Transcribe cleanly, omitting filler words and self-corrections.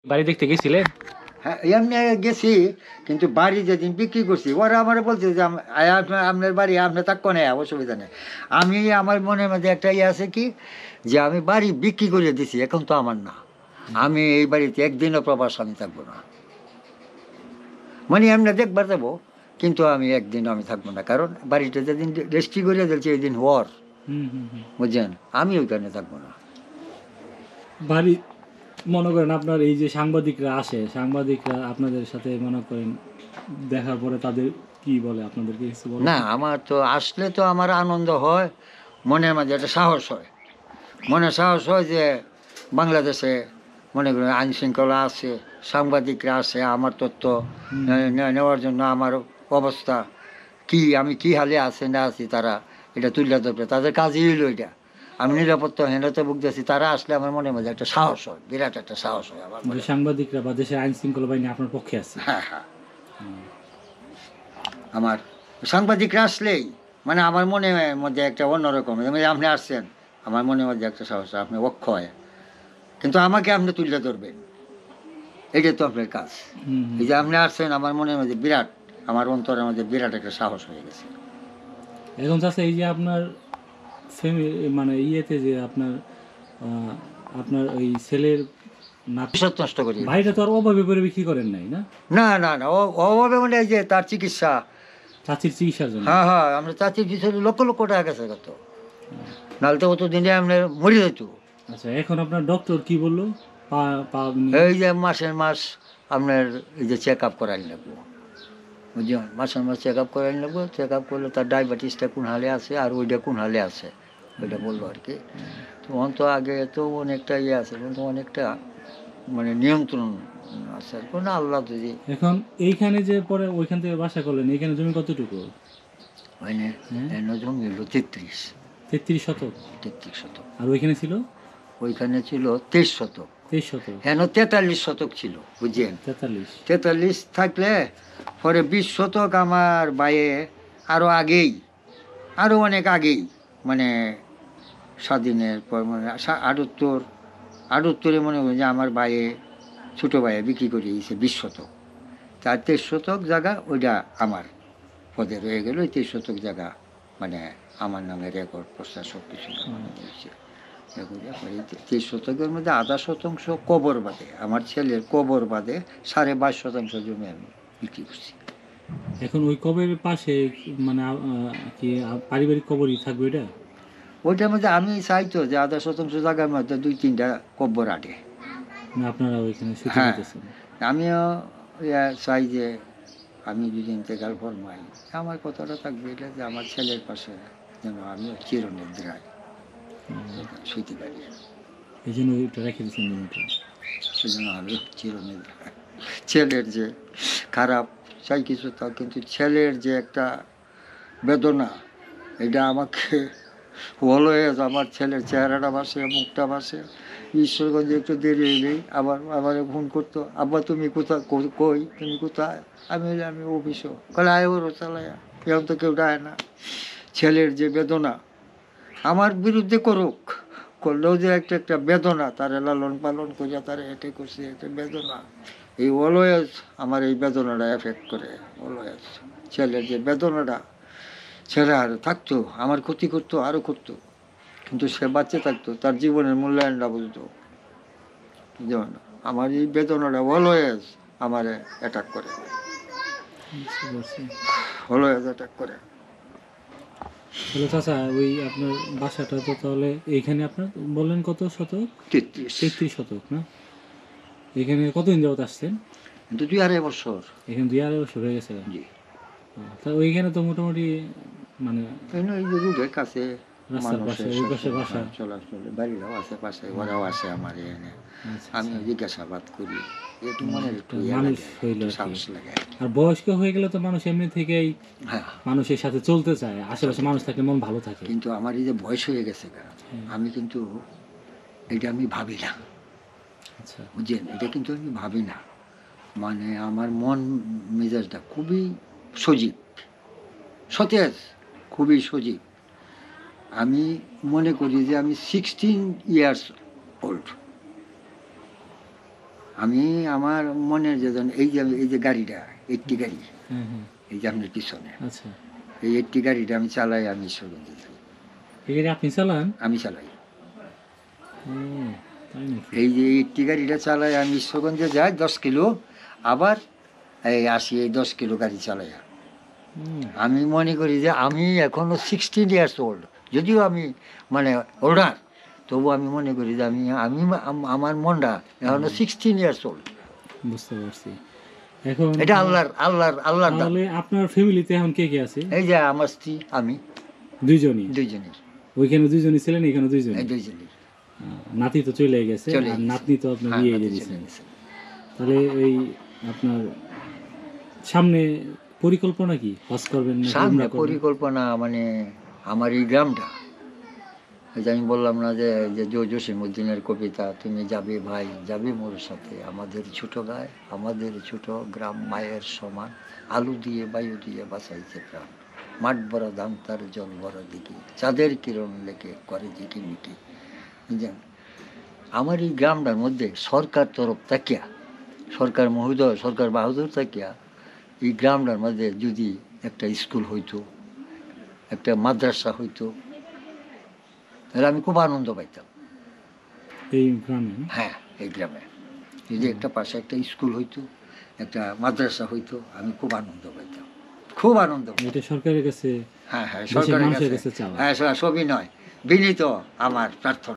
বাড়ি দেখতে গেছিলেন? হ্যাঁ এমনি গেছি, কিন্তু বাড়ি যেদিন বিক্রি করছি ওরা আমার বলছে যে আপনার বাড়ি আপনার তাক্ক নেই, অসুবিধা নেই। আমি আমার মনের মধ্যে একটা ইয়ে আছে কি, যে আমি বাড়ি বিক্রি করে দিছি, এখন তো আমার না। আমি এই বাড়িতে একদিনও প্রবাস আমি থাকবো না, মানে এমনি দেখবার যাবো, কিন্তু আমি একদিনও আমি থাকবো না, কারণ বাড়িটা যেদিন রেজিস্ট্রি করে দিয়েছে এই দিন হওয়ার, বুঝছেন, আমি ওইখানে থাকবো না। বাড়ি মনে করেন আপনার এই যে সাংবাদিকরা আসে, সাংবাদিকরা আপনাদের সাথে মনে করেন দেখার পরে তাদের কি বলে, আপনাদেরকে কিছু বলে? না, আমার তো আসলে তো আমার আনন্দ হয়, মনের মাঝে একটা সাহস হয়, মনে সাহস হয় যে বাংলাদেশে মনে করেন আইন শৃঙ্খলা আছে, সাংবাদিকরা আছে, আমার তথ্য নেওয়ার জন্য আমার অবস্থা কি, আমি কি হালে আছে না আছি, তারা এটা তুলে ধরবে, তাদের কাজই হইলো এটা। আমি নিরাপত্তাহীনতা ভুগতেছি, তারা আসলে আমার মনের মধ্যে একটা সাহস হয়, বিরাট একটা সাহস হয় আমার মনে। সাংবাদিকরা বা দেশের আইন শৃঙ্খলা বাহিনী আপনার পক্ষে আছে? হ্যাঁ হ্যাঁ, আমার সাংবাদিকরা আসলেই মানে আমার মনের মধ্যে একটা অন্যরকম, আপনি আসছেন, আমার মনের মধ্যে একটা সাহস, আপনি অক্ষয়, কিন্তু আমাকে আপনি তুলে ধরবেন, এটা তো আপনার কাজ। এই যে আপনি আসছেন, আমার মনের মধ্যে বিরাট, আমার অন্তরের মধ্যে বিরাট একটা সাহস হয়ে গেছে। এখন চাচা এই যে আপনার মানে ইয়েতে যে আপনার আপনার ওই ছেলের নষ্ট করি ভাইটা তো আর অভাবে করে বিক্রি করেন নাই না? না না না, অভাবে মানে এই যে তার চিকিৎসা, চাচির চিকিৎসার জন্য। হ্যাঁ হ্যাঁ, আমরা চাচির পিছনে লক্ষ লক্ষ টাকা গেছে কত, নাহলে তো অত দিনে আপনার মরে যেত। আচ্ছা, এখন আপনার ডক্টর কি বললো? এই যে মাসের মাস আপনার এই যে চেক আপ করাই লাগবো, বুঝলেন, মাসের মাস চেক আপ করাই লাগবো, চেক আপ করলে তার ডায়াবেটিসটা কোন হালে আছে আর ওইটা কোন হালে আছে ওইটা বললো আর কি। তো তো আগে তো অনেকটা ইয়ে আছে, কিন্তু অনেকটা মানে নিয়ন্ত্রণ আছে আর কোনো আল্লাহ যদি। এখন এইখানে যে পরে ওইখান থেকে বাসা করলেন, এইখানে জমি কতটুকু? মানে জমি হলো 33। 33 শতক? 33 শতক। আর ওইখানে ছিল? ওইখানে ছিল 23 শতক। 23 শতক? হ্যাঁ, 43 শতক ছিল, বুঝছেন। 43 থাকলে পরে 20 শতক আমার বাইয়ে আরও আগেই, আরও অনেক আগেই, মানে স্বাধীনের পর, মানে 78 মনে করি যে আমার বাইয়ে, ছোটো বাইয়ে বিক্রি করে দিয়েছে 20 শতক। তার 23 শতক জায়গা ওইটা আমার পদে রয়ে গেল, ওই 23 শতক জায়গা মানে আমার নামে রেকর্ড প্রস্তাব সব কিছু দিয়েছে। 23 শতকের মধ্যে আধা শতাংশ কবর বাদে, আমার ছেলের কবর বাদে 22.5% জমি আমি বিক্রি করছি। এখন ওই কবরের পাশে মানে কি পারিবারিক কবরই থাকবে এটা? ওইটার মধ্যে আমি চাইতো যে আধা শতাংশ জায়গার মধ্যে 2-3টা কবর আটে, আপনারা ওইখানে? হ্যাঁ, আমিও চাই যে আমি যদি ইন্তেকাল ফরমাই, আমার কথাটা থাকবে এটা যে আমার ছেলের পাশে যেন আমি চিরনিদ্রায় শুইতে পারি, এই জন্য ওইটা রেখে দিচ্ছেন জমিটা। সেজন্য আমি চিরনিদ্রায়। ছেলের যে খারাপ চাই কিছু তা, কিন্তু ছেলের যে একটা বেদনা, এটা আমাকে অলওয়েজ, আমার ছেলের চেহারাটা বাসে, মুখটা বাসে। ঈশ্বরগঞ্জে একটু দেরি হইলেই আবার ফোন করতো, আব্বা তুমি কোথায়, কই তুমি কোথায়, আমি অফিসও, কলে আয় ওরও চালায়, এরকম তো কেউ ডায় না। ছেলের যে বেদনা, আমার বিরুদ্ধে করলেও যে একটা বেদনা, তারে লালন পালন করিয়া তারে এটে করছে, একটা বেদনা, এই অলওয়েজ আমার এই বেদনাটা এফেক্ট করে, অলওয়েজ। ছেলের যে বেদনাটা, ছেলে আর থাকতো, আমার ক্ষতি করতো, আরও করতো, কিন্তু সে বাচ্চা থাকতো, তার জীবনের মূল্যায়নটা বুঝতো। যেমন আমার এই বেদনাটা অলওয়েজ আমার অ্যাটাক করে, অলওয়েজ অ্যাটাক করে। তাহলে চাচা ওই আপনার বাসাটা তো তাহলে এইখানে আপনার বললেন কত শতক? 33 শতক না? এখানে কতদিন যাবত আসছেন? কিন্তু 2.5 বছর। এখানে 2.5 বছর হয়ে গেছে? জি। তা ওইখানে তো মোটামুটি মানে এই যে রোডের কাছে বাসা চলাচলে, বাড়িরাও আছে পাশে, ওরাও আছে আমার এখানে। আমি জিজ্ঞাসাবাদ করি, একটু মনে একটু মানুষ হইলে সাহস লাগে। আর বয়স্ক হয়ে গেলে তো মানুষ এমনি থেকেই মানুষের সাথে চলতে চায়, আশেপাশে মানুষ থাকলে মন ভালো থাকে। কিন্তু আমার এই যে বয়স হয়ে গেছে, আমি কিন্তু এটা আমি ভাবি না। আচ্ছা, বুঝলেন, এটা কিন্তু আমি ভাবি না, মানে আমার মন মেজাজটা খুবই সজীব, সতেজ, খুবই সজীব। আমি মনে করি যে আমি 16 years old, আমি আমার মনের যেজন এই যে গাড়িটা 80 গাড়ি, হ্যাঁ হ্যাঁ এই যে আপনার পিছনে আচ্ছা এই 80 গাড়িটা আমি চালাই, আমি ঈশ্বরগঞ্জে যাই, এখানে আপনি চালান? আমি চালাই। ও তাই নাকি? এই যে 80 গাড়িটা চালাই আমি ঈশ্বরগঞ্জে যাই 10 কিলো, আবার এই আসি এই 10 কিলো গাড়ি চালাই। হুম, আমি মনে করি যে আমি এখনো 16 ইয়ার্স ওল্ড, যদিও আমি মানে ওল্ডার, তবু আমি মনে করি যে আমি আমি আমার মনটা এখনো 16 ইয়ার্স ওল্ড। বুঝতে পারছি। এখন এটা আল্লাহর দান। তাহলে আপনার ফ্যামিলিতে এখন কে কে আছে? এই যে আমার স্ত্রী, আমি, দুইজনই? দুইজনই, ওইখানে দুইজনই ছিলেন, এখানে দুইজনই? এই দুইজনই নাতি তো চলে গেছে, চলে আর গেছে। নাতনি তো আপনার হ্যাঁ, বিয়ে নাতি দিয়ে চলে দিয়েছেন। গেছে। তাহলে এই আপনার সামনে পরিকল্পনা কি? হজ করবেন না সামনে উমরা করবেন? পরিকল্পনা মানে আমার এই গ্রামটা, এই যে আমি বললাম না যে জসিমউদ্দিনের কবিতা, তুমি যাবে ভাই যাবে মোর সাথে, আমাদের ছোট গায়ে আমাদের ছোট গ্রাম মায়ের সমান, আলু দিয়ে বায়ু দিয়ে বাঁচাইছে প্রাণ, মাঠ ভরা ধান তার জল ভরা দিকে, চাঁদের কিরণ লেকে করে ঝিকিমিকি। বুঝলেন? আমার এই গ্রামটার মধ্যে সরকার তরফ তাকিয়া, সরকার মহোদয়, সরকার বাহাদুর তাকিয়া এই গ্রামটার মধ্যে যদি একটা স্কুল হইতো, একটা মাদ্রাসা হইতো, তাহলে আমি খুব আনন্দ পাইতাম। এই গ্রামে না? হ্যাঁ, এই গ্রামে যদি একটা পাশে একটা স্কুল হইতো, একটা মাদ্রাসা হইতো, আমি খুব আনন্দ পাইতাম, খুব আনন্দ পাইতাম। এটা সরকারের কাছে, হ্যাঁ হ্যাঁ, দেশের সরকারের মানুষের কাছে, কাছে চাওয়া। হ্যাঁ সবই নয়, বিনীত আমার প্রার্থনা।